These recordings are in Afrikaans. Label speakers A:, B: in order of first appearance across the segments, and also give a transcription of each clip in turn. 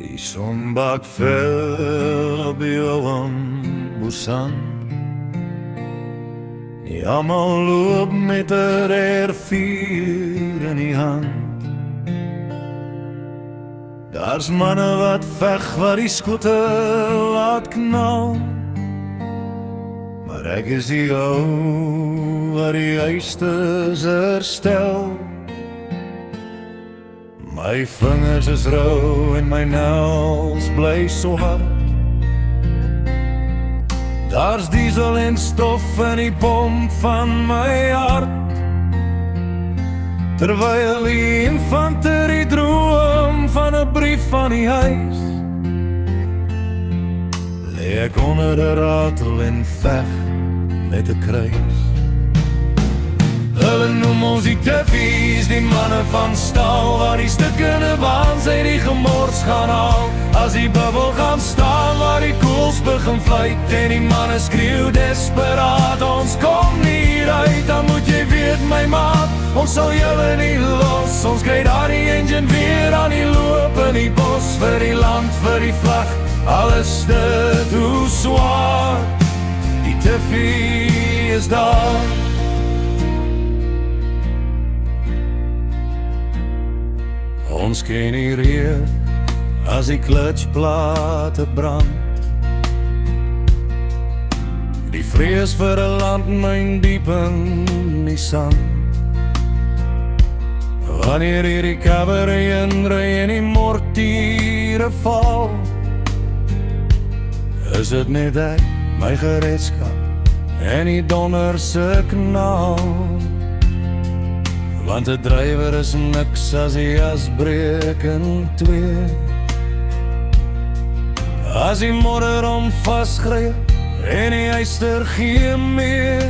A: Die son bak fel op jou Busan. Die almal loop met 'n R4 in die hand. Daar's manne wat veg wat die skote laat knal. Maar ek is die ou wat die huistes herstel. My vingers is rou en my nails bly so hard. Daar's diesel en stof in die pomp van my hart. Terwyl die infanterie droom van 'n brief van die huis, lê ek onder 'n ratel en veg met 'n kruis. Hulle noem ons die Tuffies, die manne van staal, waar die stukkende waans uit die gemors gaan haal. As die bubbel gaan staan, waar die koels begin fluit en die manne skreeu desperaat, ons kom nie uit, dan moet jy weet my maat, ons sal julle nie los. Ons kry daar die engine weer aan die loop in die bos, vir die land, vir die vlag, alles dit hoe swaar. Die Tuffie is daar. Ons ken nie reë as die klutchplate brand. Die vrees vir 'n landmyn diep in die sand. Wanneer hierdie cavalry inry en die mortiere val, is dit net ek, my gereedskap en die donder se knal. Want 'n drywer is niks as die as breek in twee. As die modder hom vasgryp en die yster gee meer,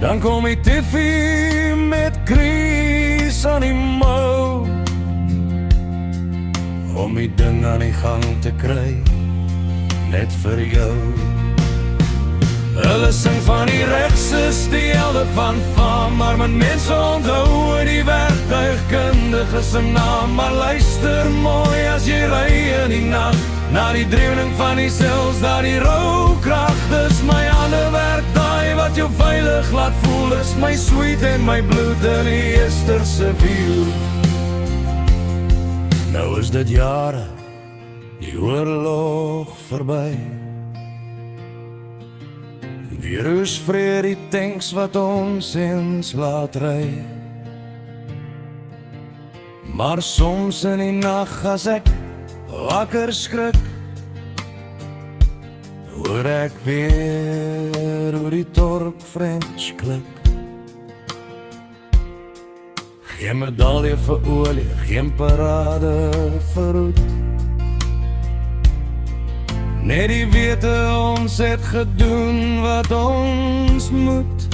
A: dan kom die Tuffie met kries aan die mou, om die ding aan die gang te kry, net vir jou. Hulle sing van die regstes, die helde van faam, maar my mense onthou uit die werktuigkundige se naam. Maar luister mooi as jy ry in die nag, na die dreuning van die sels, daar die roukrag. Dis my hande werk daai wat jou veilig laat voel, is my sweet en my bloed in die esterse wiel. Nou is dit jare, die oorlog verby. Die roes vreer die tanks wat ons eens laat ry. Maar soms in die nag as ek wakker skrik, hoor ek weer hoe die torp French klik. Geen medalje vir olie, geen parade vir roet, net die wete ons het gedoen wat ons moet.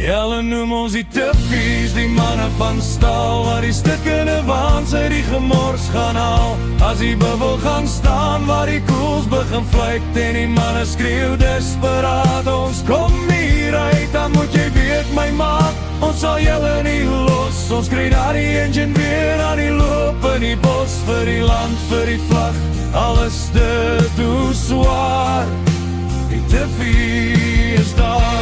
A: Hulle noem ons die Tuffies, die manne van staal, waar die stukkende waans uit die gemors gaan haal. As die bubbel gaan staan, waar die koels begin fluit en die manne skreeu desperaat, ons kom hier uit, dan moet jy weet my maat, ons sal julle nie los. Ons kry daar die engine weer aan die loop in die bos, vir die land, vir die vlag, alles dit hoe swaar. Die Tuffie is daar.